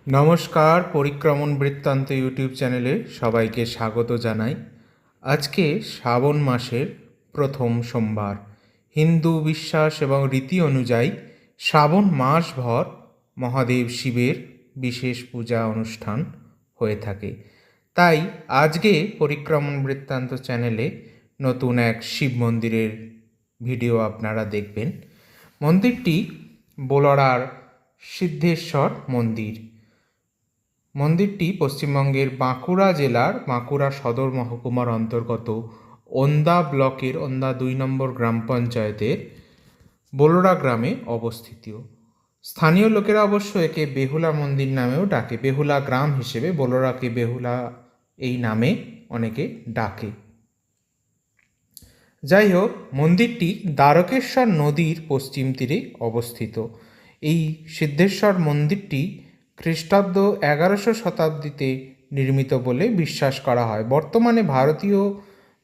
নমস্কার, পরিক্রমণ বৃত্তান্ত ইউটিউব চ্যানেলে সবাইকে স্বাগত জানাই। আজকে শ্রাবণ মাসের প্রথম সোমবার। হিন্দু বিশ্বাস এবং রীতি অনুযায়ী শ্রাবণ মাসভর মহাদেব শিবের বিশেষ পূজা অনুষ্ঠান হয়ে থাকে। তাই আজকে পরিক্রমণ বৃত্তান্ত চ্যানেলে নতুন এক শিব মন্দিরের ভিডিও আপনারা দেখবেন। মন্দিরটি বোলড়ার সিদ্ধেশ্বর মন্দির। মন্দিরটি পশ্চিমবঙ্গের বাঁকুড়া জেলার বাঁকুড়া সদর মহকুমার অন্তর্গত ওন্দা ব্লকের ওন্দা 2 নম্বর গ্রাম পঞ্চায়েতের বোলড়া গ্রামে অবস্থিত। স্থানীয় লোকেরা অবশ্য একে বেহুলা মন্দির নামেও ডাকে। বেহুলা গ্রাম হিসেবে বোলড়াকে বেহুলা এই নামে অনেকে ডাকে। যাই হোক, মন্দিরটি দ্বারকেশ্বর নদীর পশ্চিম তীরে অবস্থিত। এই সিদ্ধেশ্বর মন্দিরটি খ্রিস্টাব্দ 1100 শতাব্দীতে নির্মিত বলে বিশ্বাস করা হয়। বর্তমানে ভারতীয়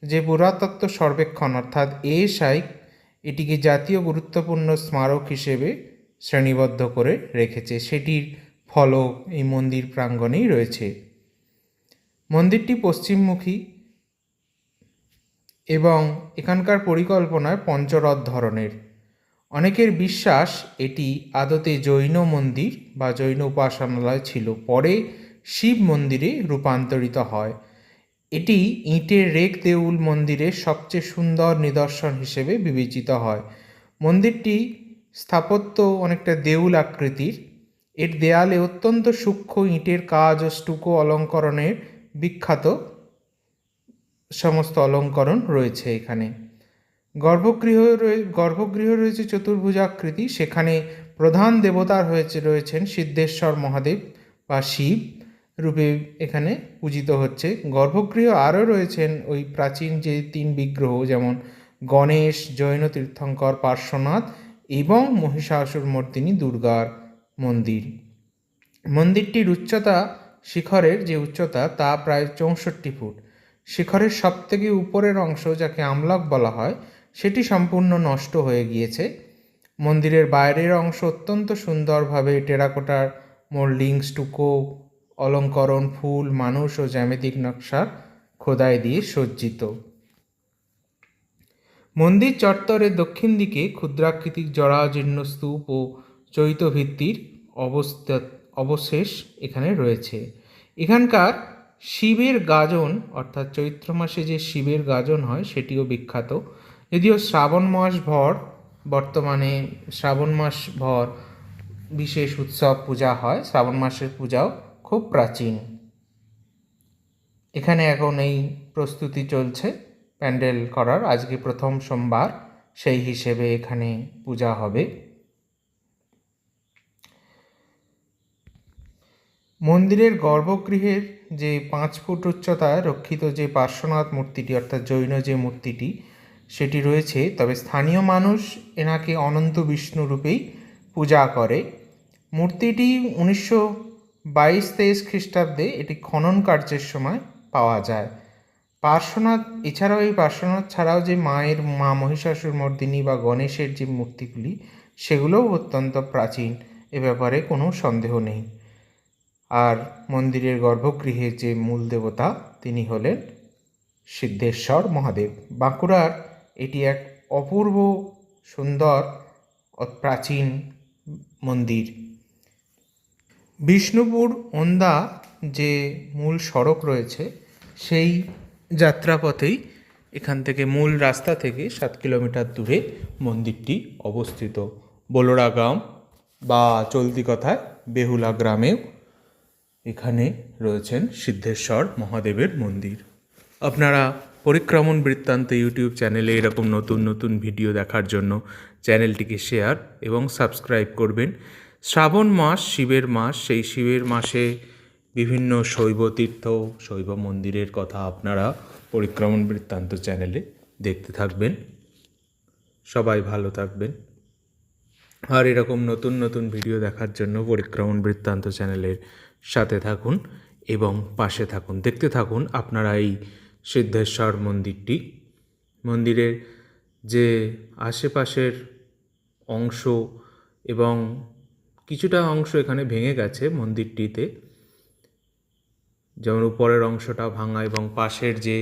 যে পুরাতত্ত্ব সর্বেক্ষণ অর্থাৎ এএসআই এটিকে জাতীয় গুরুত্বপূর্ণ স্মারক হিসেবে শ্রেণীবদ্ধ করে রেখেছে। সেটির ফলক এই মন্দির প্রাঙ্গণেই রয়েছে। মন্দিরটি পশ্চিমমুখী এবং এখানকার পরিকল্পনায় পঞ্চরথ ধরনের। অনেকের বিশ্বাস এটি আদতে জৈন মন্দির বা জৈন উপাসনালয় ছিল, পরে শিব মন্দিরে রূপান্তরিত হয়। এটি ইটের রেখ দেউল মন্দিরের সবচেয়ে সুন্দর নিদর্শন হিসেবে বিবেচিত হয়। মন্দিরটি স্থাপত্য অনেকটা দেউল আকৃতির। এর দেয়ালে অত্যন্ত সূক্ষ্ম ইটের কাজ ও স্টুকো অলঙ্করণের বিখ্যাত সমস্ত অলঙ্করণ রয়েছে এখানে। গর্ভগৃহ রয়েছে চতুর্ভুজাকৃতি। সেখানে প্রধান দেবতার রয়েছেন সিদ্ধেশ্বর মহাদেব বা শিব রূপে এখানে পূজিত হচ্ছে। গর্ভগৃহ আরও রয়েছেন ওই প্রাচীন যে 3 বিগ্রহ, যেমন গণেশ, জৈন তীর্থঙ্কর পার্শ্বনাথ এবং মহিষাসুর মর্দিনী দুর্গার মন্দির। মন্দিরটির উচ্চতা, শিখরের যে উচ্চতা তা প্রায় 64 ফুট। শিখরের সবথেকে উপরের অংশ, যাকে আমলক বলা হয়, সেটি সম্পূর্ণ নষ্ট হয়ে গিয়েছে। মন্দিরের বাইরের অংশ অত্যন্ত সুন্দরভাবে টেরাকোটার মোল্ডিং, স্টুকো অলঙ্করণ, ফুল, মানুষ ও জ্যামিতিক নকশার খোদাই দিয়ে সজ্জিত। মন্দির চত্বরের দক্ষিণ দিকে ক্ষুদ্রাকৃতির জরাজীর্ণ স্তূপ ও চৈত্যভিত্তির অবশেষ এখানে রয়েছে। এখানকার শিবের গাজন অর্থাৎ চৈত্র মাসে যে শিবের গাজন হয় সেটিও বিখ্যাত। যদিও বর্তমানে শ্রাবণ মাস ভর বিশেষ উৎসব পূজা হয়। শ্রাবণ মাসের পূজাও খুব প্রাচীন। এখানে এখন এই প্রস্তুতি চলছে প্যান্ডেল করার। আজকে প্রথম সোমবার, সেই হিসেবে এখানে পূজা হবে। মন্দিরের গর্ভগৃহের যে 5 ফুট উচ্চতায় রক্ষিত যে পার্শ্বনাথ মূর্তিটি অর্থাৎ জৈন যে মূর্তিটি সেটি রয়েছে, তবে স্থানীয় মানুষ এনাকে অনন্ত বিষ্ণু রূপেই পূজা করে। মূর্তিটি 1922-23 খ্রিস্টাব্দে এটি খনন কার্যের সময় পাওয়া যায়। পার্শ্বনাথ এছাড়াও এই পার্শ্বনাথ ছাড়াও যে মা মহিষাসুর মর্দিনী বা গণেশের যে মূর্তিগুলি সেগুলোও অত্যন্ত প্রাচীন, এ ব্যাপারে কোনো সন্দেহ নেই। আর মন্দিরের গর্ভগৃহে যে মূল দেবতা তিনি হলেন সিদ্ধেশ্বর মহাদেব। বাঁকুড়ার এটি এক অপূর্ব সুন্দর প্রাচীন মন্দির। বিষ্ণুপুর ওন্দা যে মূল সড়ক রয়েছে সেই যাত্রাপথেই এখান থেকে মূল রাস্তা থেকে 7 কিলোমিটার দূরে মন্দিরটি অবস্থিত। বোলড়া গ্রাম বা চলতি কথায় বেহুলা গ্রামেও এখানে রয়েছেন সিদ্ধেশ্বর মহাদেবের মন্দির। আপনারা পরিক্রমণ বৃত্তান্ত ইউটিউব চ্যানেলে এরকম নতুন নতুন ভিডিও দেখার জন্য চ্যানেলটিকে শেয়ার এবং সাবস্ক্রাইব করবেন। শ্রাবণ মাস শিবের মাস, সেই শিবের মাসে বিভিন্ন শৈব তীর্থ, শৈব মন্দিরের কথা আপনারা পরিক্রমণ বৃত্তান্ত চ্যানেলে দেখতে থাকবেন। সবাই ভালো থাকবেন। আর এরকম নতুন নতুন ভিডিও দেখার জন্য পরিক্রমণ বৃত্তান্ত চ্যানেলের সাথে থাকুন এবং পাশে থাকুন, দেখতে থাকুন আপনারা এই সিদ্ধেশ্বর মন্দিরটি। মন্দিরের যে আশেপাশের অংশ এবং কিছুটা অংশ এখানে ভেঙে গেছে মন্দিরটিতে, যেমন উপরের অংশটা ভাঙা এবং পাশের যে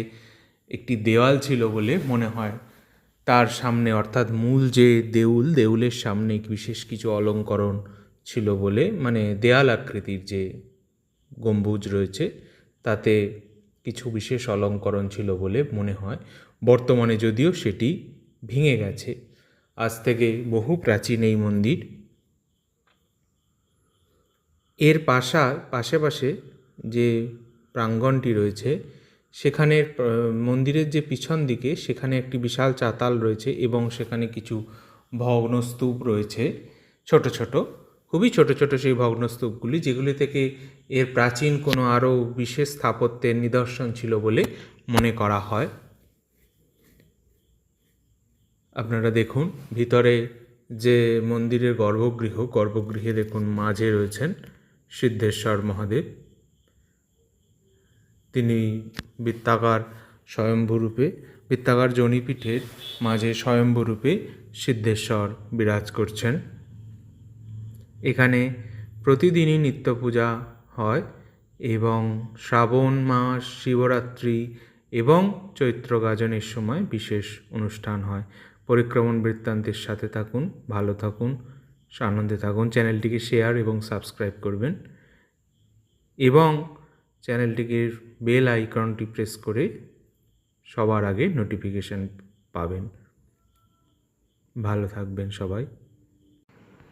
একটি দেওয়াল ছিল বলে মনে হয় তার সামনে, অর্থাৎ মূল যে দেউলের সামনে বিশেষ কিছু অলঙ্করণ ছিল বলে, মানে দেয়াল আকৃতির যে গম্বুজ রয়েছে তাতে কিছু বিশেষ অলঙ্করণ ছিল বলে মনে হয়। বর্তমানে যদিও সেটি ভেঙে গেছে। আজ থেকে বহু প্রাচীন এই মন্দির। এর পাশে যে প্রাঙ্গণটি রয়েছে সেখানের মন্দিরের যে পিছন দিকে সেখানে একটি বিশাল চাতাল রয়েছে এবং সেখানে কিছু ভগ্নস্তূপ রয়েছে, ছোট ছোট, খুবই ছোট ছোট সেই ভগ্নস্তূপগুলি, যেগুলি থেকে এর প্রাচীন কোনো আরও বিশেষ স্থাপত্যের নিদর্শন ছিল বলে মনে করা হয়। আপনারা দেখুন ভিতরে যে মন্দিরের গর্ভগৃহে দেখুন মাঝে রয়েছেন সিদ্ধেশ্বর মহাদেব। তিনি বৃত্তাকার স্বয়ম্ভূরূপে, বৃত্তাকার জনিপীঠের মাঝে স্বয়ম্ভূরূপে সিদ্ধেশ্বর বিরাজ করছেন। এখানে প্রতিদিনই নিত্য পূজা হয় এবং শ্রাবণ মাস, শিবরাত্রি এবং চৈত্র গাজনের সময় বিশেষ অনুষ্ঠান হয়। পরিক্রমণ বৃত্তান্তের সাথে থাকুন, ভালো থাকুন, আনন্দে থাকুন। চ্যানেলটিকে শেয়ার এবং সাবস্ক্রাইব করবেন এবং চ্যানেলটির বেল আইকনটি প্রেস করে সবার আগে নোটিফিকেশন পাবেন। ভালো থাকবেন সবাই।